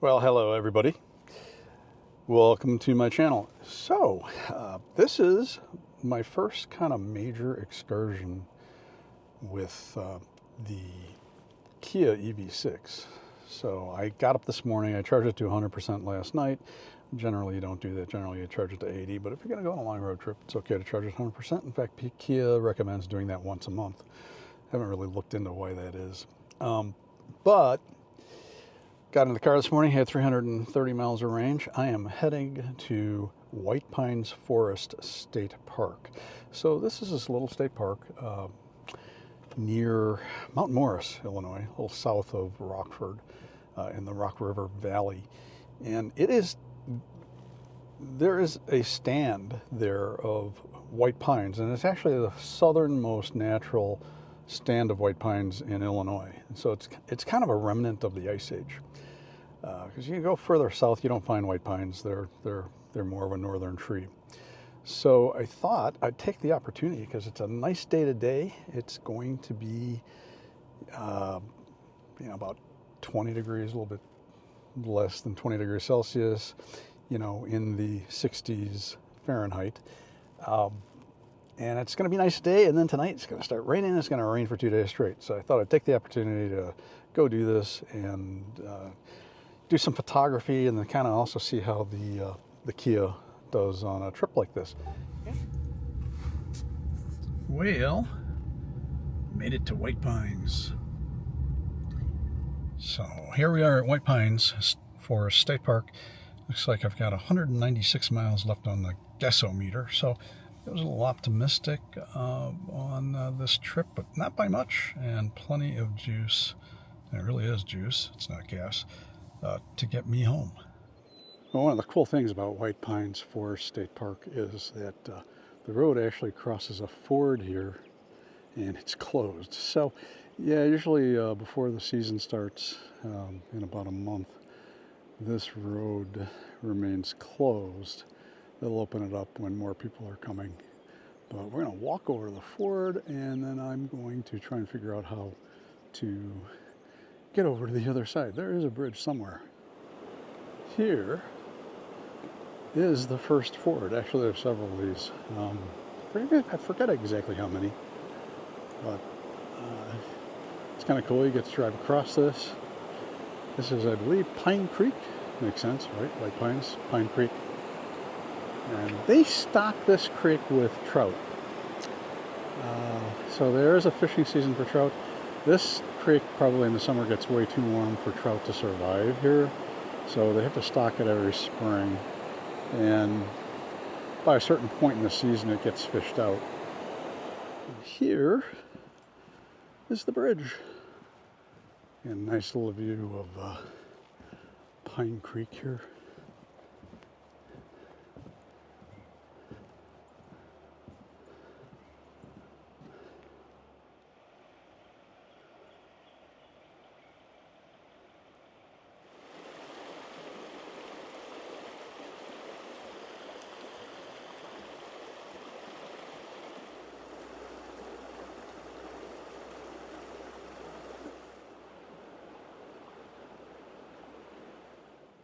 Well, hello everybody. Welcome to my channel. So, this is my first kind of major excursion with the Kia EV6. So I got up this morning, I charged it to 100% last night. Generally you don't do that, generally you charge it to 80, but if you're gonna go on a long road trip, it's okay to charge it 100%. In fact, Kia recommends doing that once a month. Haven't really looked into why that is. But got in the car this morning, had 330 miles of range. I am heading to White Pines Forest State Park. So this is this little state park near Mount Morris, Illinois, a little south of Rockford in the Rock River Valley. And there is a stand there of white pines, and it's actually the southernmost natural stand of white pines in Illinois. So it's kind of a remnant of the Ice Age. Because you go further south, you don't find white pines. They're more of a northern tree. So I thought I'd take the opportunity because it's a nice day today. It's going to be, about 20 degrees, a little bit less than 20 degrees Celsius, in the 60s Fahrenheit. And it's going to be a nice day, and then tonight it's going to start raining. It's going to rain for 2 days straight. So I thought I'd take the opportunity to go do this and do some photography, and then kind of also see how the Kia does on a trip like this. Well, made it to White Pines. So here we are at White Pines Forest State Park. Looks like I've got 196 miles left on the gasometer, so it was a little optimistic on this trip, but not by much, and plenty of juice. And it really is juice, it's not gas, to get me home. Well, one of the cool things about White Pines Forest State Park is that the road actually crosses a ford here, and it's closed. So, yeah, usually before the season starts in about a month, this road remains closed. They'll open it up when more people are coming. But we're going to walk over to the ford, and then I'm going to try and figure out how to get over to the other side. There is a bridge somewhere. Here is the first ford. Actually, there are several of these. I forget exactly how many, but it's kind of cool. You get to drive across this. This is, I believe, Pine Creek. Makes sense, right? White Pines, Pine Creek. And they stock this creek with trout. So there is a fishing season for trout. This creek probably in the summer gets way too warm for trout to survive here. So they have to stock it every spring. And by a certain point in the season, it gets fished out. And here is the bridge. And nice little view of Pine Creek here.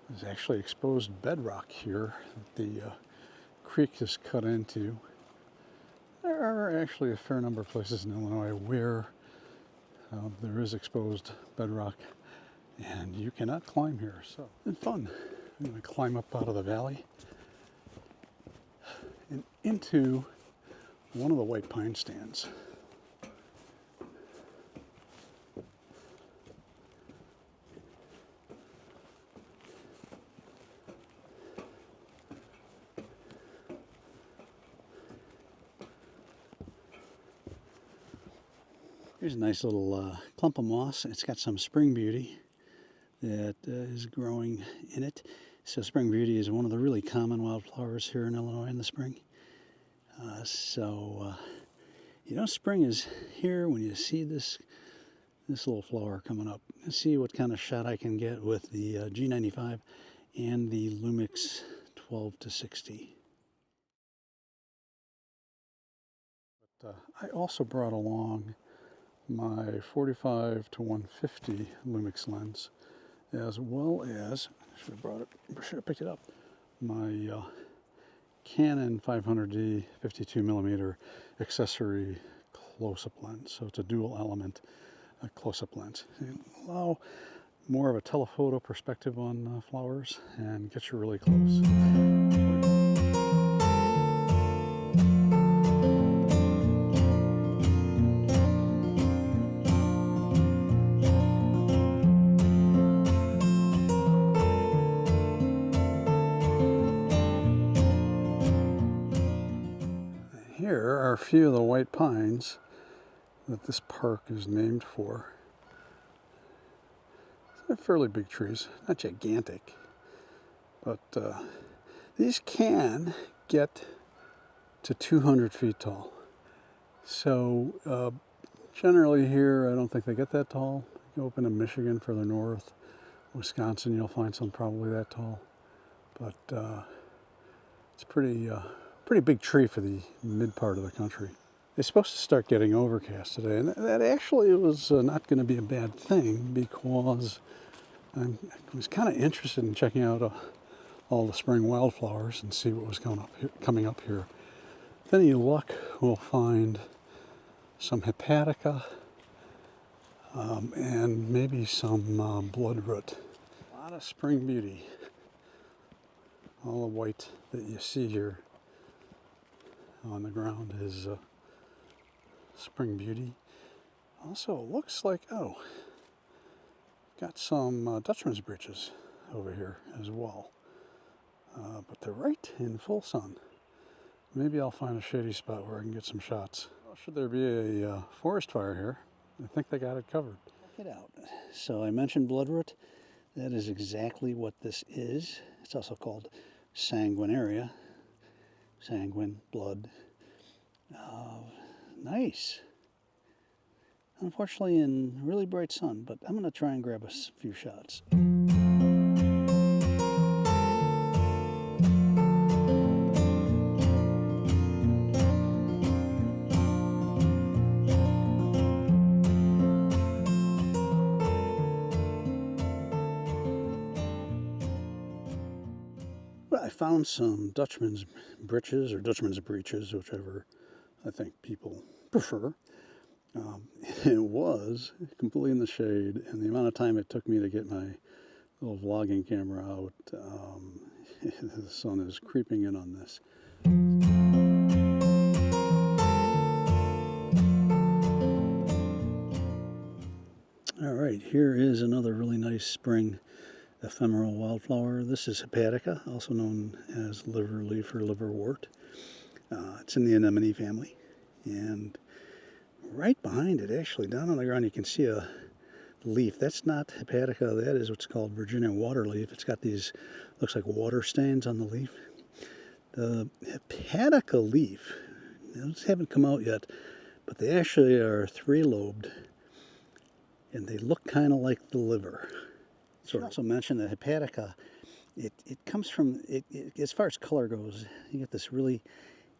There's actually exposed bedrock here that the creek is cut into. There are actually a fair number of places in Illinois where there is exposed bedrock, and you cannot climb here. So it's fun. I'm going to climb up out of the valley and into one of the white pine stands. Here's a nice little clump of moss. It's got some spring beauty that is growing in it. So spring beauty is one of the really common wildflowers here in Illinois in the spring. Spring is here when you see this little flower coming up. Let's see what kind of shot I can get with the G95 and the Lumix 12 to 60. But I also brought along my 45 to 150 Lumix lens, as well as, should have picked it up, my Canon 500D 52mm accessory close-up lens. So it's a dual element close-up lens. And allow more of a telephoto perspective on flowers and get you really close. Here are a few of the white pines that this park is named for. They're fairly big trees, not gigantic, but these can get to 200 feet tall. So generally here, I don't think they get that tall. You go up into Michigan further north, Wisconsin, you'll find some probably that tall. But it's a pretty big tree for the mid part of the country. It's supposed to start getting overcast today, and that actually was not going to be a bad thing, because I was kind of interested in checking out all the spring wildflowers and see what was coming up here. With any luck, we'll find some hepatica and maybe some bloodroot. A lot of spring beauty. All the white that you see here on the ground is spring beauty. Also, it looks like, got some Dutchman's breeches over here as well. But they're right in full sun. Maybe I'll find a shady spot where I can get some shots. Well, should there be a forest fire here, I think they got it covered. Check it out. So I mentioned bloodroot. That is exactly what this is. It's also called sanguinaria. Sanguine, blood. Nice. Unfortunately in really bright sun, but I'm going to try and grab a few shots. I found some Dutchman's breeches, or Dutchman's breeches, whichever I think people prefer. It was completely in the shade, and the amount of time it took me to get my little vlogging camera out, the sun is creeping in on this. All right, here is another really nice spring ephemeral wildflower. This is hepatica, also known as liver leaf or liverwort. It's in the anemone family, and right behind it, actually, down on the ground, you can see a leaf. That's not hepatica, that is what's called Virginia waterleaf. It's got these, looks like water stains on the leaf. The hepatica leaf, those haven't come out yet, but they actually are three-lobed, and they look kind of like the liver. So I also mentioned that hepatica, it comes from, as far as color goes, you get this really,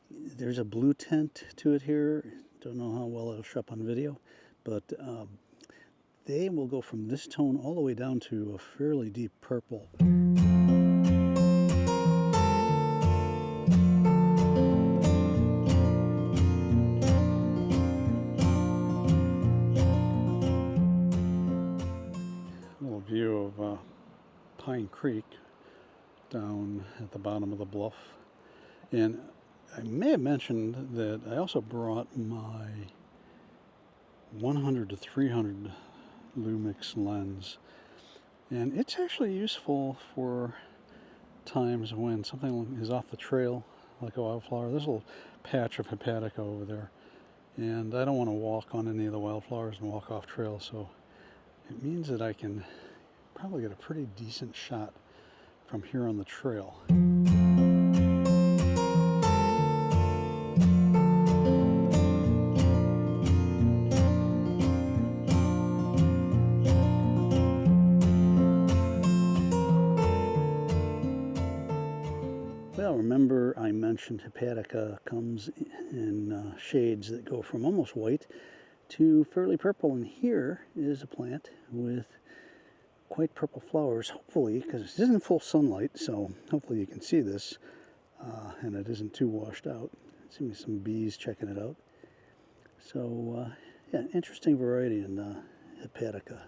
there's a blue tint to it here. Don't know how well it'll show up on video, but they will go from this tone all the way down to a fairly deep purple. A little view of Pine Creek down at the bottom of the bluff. And I may have mentioned that I also brought my 100 to 300 Lumix lens, and it's actually useful for times when something is off the trail, like a wildflower. There's a little patch of hepatica over there, and I don't want to walk on any of the wildflowers and walk off trail, so it means that I can probably get a pretty decent shot from here on the trail. Well, remember I mentioned hepatica comes in shades that go from almost white to fairly purple, and here is a plant with quite purple flowers, hopefully, because it isn't full sunlight, so hopefully you can see this, and it isn't too washed out. See some bees checking it out. So, yeah, interesting variety in Hepatica.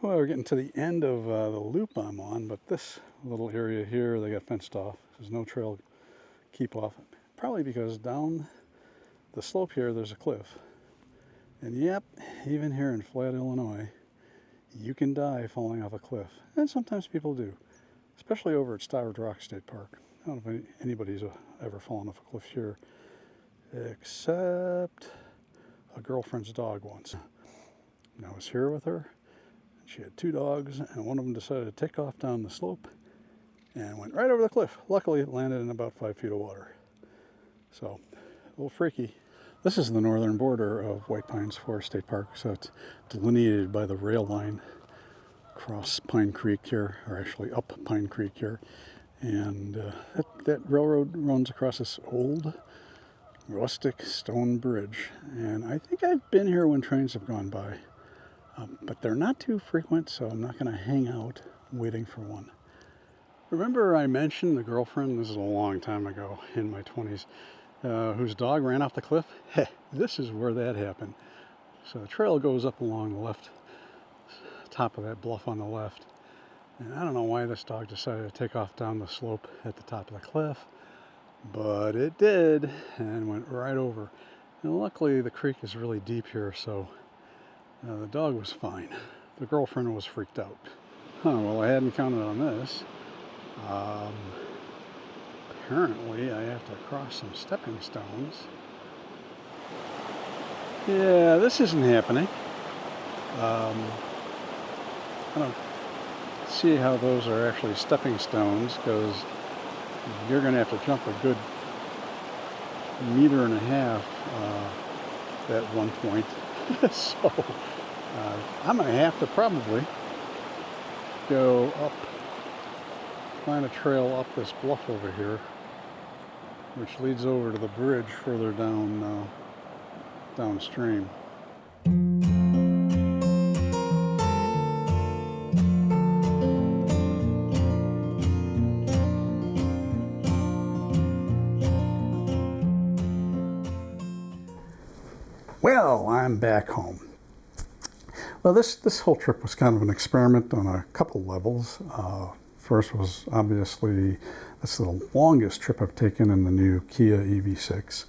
Well, we're getting to the end of the loop I'm on, but this little area here, they got fenced off. There's no trail keep off. Probably because down the slope here, there's a cliff. And yep, even here in Flat, Illinois, you can die falling off a cliff. And sometimes people do, especially over at Starved Rock State Park. I don't know if anybody's ever fallen off a cliff here, except a girlfriend's dog once. And I was here with her. She had 2 dogs, and one of them decided to take off down the slope and went right over the cliff. Luckily, it landed in about 5 feet of water. So, a little freaky. This is the northern border of White Pines Forest State Park, so it's delineated by the rail line across Pine Creek here, or actually up Pine Creek here. And that railroad runs across this old rustic stone bridge. And I think I've been here when trains have gone by. But they're not too frequent, so I'm not going to hang out waiting for one. Remember I mentioned the girlfriend, this is a long time ago, in my 20s, whose dog ran off the cliff? Heh, this is where that happened. So the trail goes up along the left, top of that bluff on the left. And I don't know why this dog decided to take off down the slope at the top of the cliff, but it did, and went right over. And luckily the creek is really deep here, so the dog was fine. The girlfriend was freaked out. Well, I hadn't counted on this. Apparently, I have to cross some stepping stones. Yeah, this isn't happening. I don't see how those are actually stepping stones, because you're going to have to jump a good 1.5 meters at one point. So I'm going to have to probably go up, find a trail up this bluff over here, which leads over to the bridge further down downstream. Well, I'm back home. Well, this whole trip was kind of an experiment on a couple levels. First was obviously, this is the longest trip I've taken in the new Kia EV6.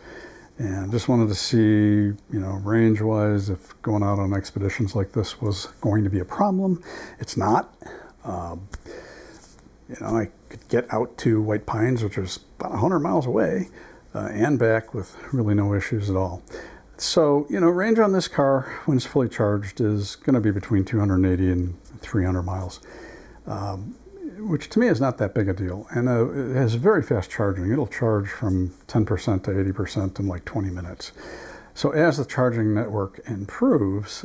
And just wanted to see, range-wise, if going out on expeditions like this was going to be a problem. It's not. I could get out to White Pines, which is about 100 miles away, and back with really no issues at all. So, range on this car, when it's fully charged, is going to be between 280 and 300 miles, which to me is not that big a deal. And it has very fast charging. It'll charge from 10% to 80% in like 20 minutes. So as the charging network improves,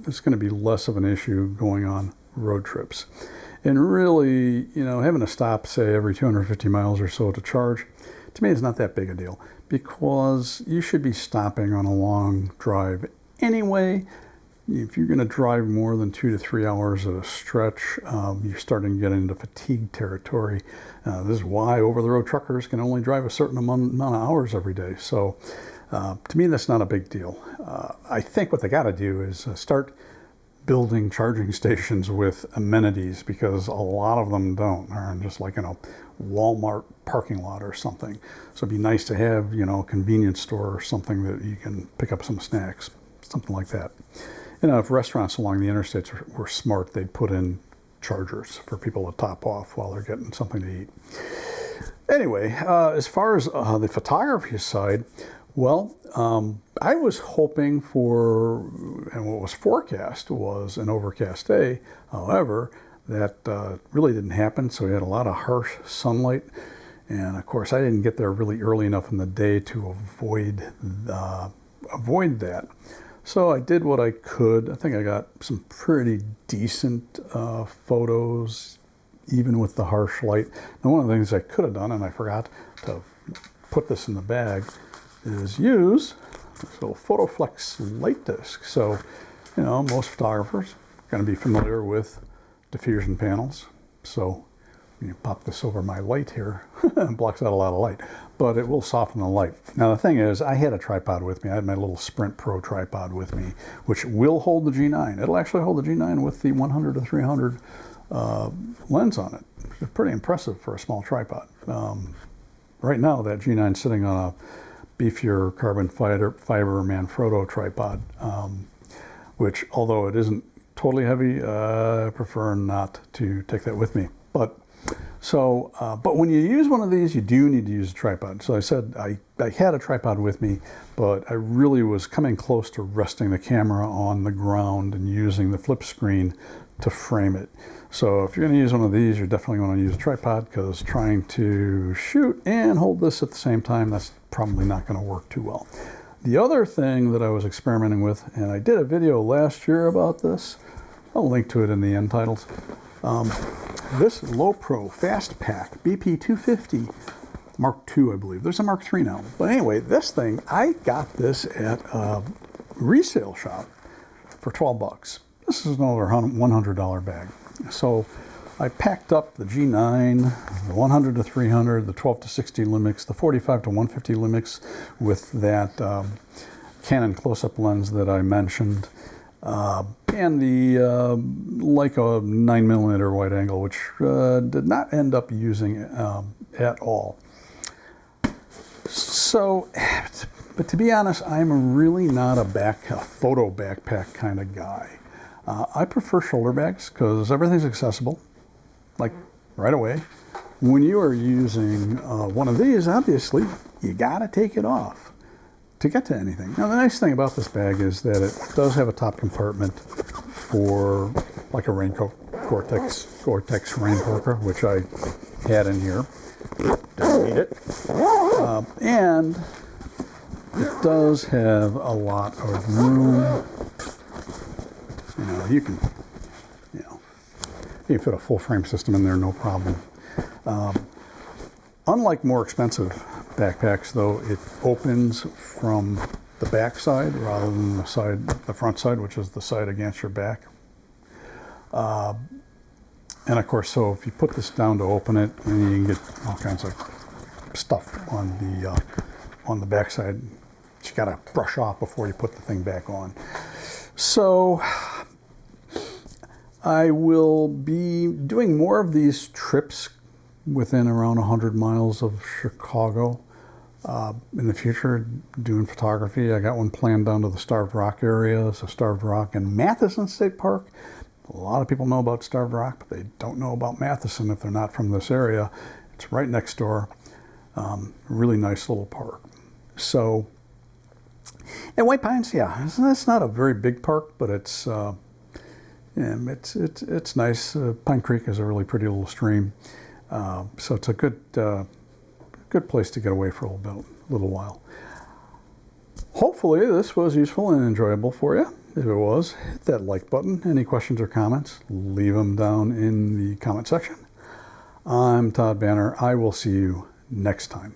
it's going to be less of an issue going on road trips. And really, having to stop, say, every 250 miles or so to charge, to me is not that big a deal, because you should be stopping on a long drive anyway. If you're going to drive more than 2 to 3 hours at a stretch, you're starting to get into fatigue territory. This is why over-the-road truckers can only drive a certain amount of hours every day. So to me, that's not a big deal. I think what they got to do is start building charging stations with amenities, because a lot of them don't. They're just like Walmart parking lot or something. So it'd be nice to have, a convenience store or something that you can pick up some snacks, something like that. If restaurants along the interstates were smart, they'd put in chargers for people to top off while they're getting something to eat. Anyway, as far as the photography side, well, I was hoping for, and what was forecast was an overcast day. However, that really didn't happen, so we had a lot of harsh sunlight. And of course, I didn't get there really early enough in the day to avoid that. So I did what I could. I think I got some pretty decent photos, even with the harsh light. Now, one of the things I could have done, and I forgot to put this in the bag, is use this little PhotoFlex light disc. So, you know, most photographers are going to be familiar with diffusion panels. So you pop this over my light here, it blocks out a lot of light, but it will soften the light. Now the thing is, I had a tripod with me. I had my little Sprint Pro tripod with me, which will hold the G9. It'll actually hold the G9 with the 100 to 300 lens on it. It's pretty impressive for a small tripod. Right now, that G9 is sitting on a beefier carbon fiber Manfrotto tripod, which, although it isn't totally heavy, I prefer not to take that with me. But when you use one of these, you do need to use a tripod. So I said I had a tripod with me, but I really was coming close to resting the camera on the ground and using the flip screen to frame it. So if you're going to use one of these, you're definitely going to use a tripod, because trying to shoot and hold this at the same time, that's probably not going to work too well. The other thing that I was experimenting with, and I did a video last year about this, I'll link to it in the end titles. This Low Pro Fast Pack BP250 Mark II, I believe. There's a Mark III now. But anyway, this thing, I got this at a resale shop for 12 bucks. This is another $100 bag. So I packed up the G9, the 100 to 300, the 12 to 60 Lumix, the 45 to 150 Lumix with that Canon close-up lens that I mentioned, and the Leica 9mm wide angle, which did not end up using at all. So, but to be honest, I'm really not a photo backpack kind of guy. I prefer shoulder bags because everything's accessible, like right away. When you are using one of these, obviously, you gotta take it off to get to anything. Now, the nice thing about this bag is that it does have a top compartment for like a raincoat, Gore-Tex rain parka, which I had in here. Don't need it. And it does have a lot of room. You know, you can fit a full frame system in there, no problem. Unlike more expensive backpacks, though, it opens from the back side rather than the front side, which is the side against your back. And of course, so if you put this down to open it, then you can get all kinds of stuff on the back side that you got to brush off before you put the thing back on. So I will be doing more of these trips within around 100 miles of Chicago in the future, doing photography. I got one planned down to the Starved Rock area, so Starved Rock and Matheson State Park. A lot of people know about Starved Rock, but they don't know about Matheson if they're not from this area. It's right next door. Really nice little park. So, and White Pines, yeah, it's not a very big park, but it's nice. Pine Creek is a really pretty little stream. So it's a good place to get away for a little while. Hopefully this was useful and enjoyable for you. If it was, hit that like button. Any questions or comments, leave them down in the comment section. I'm Todd Banner. I will see you next time.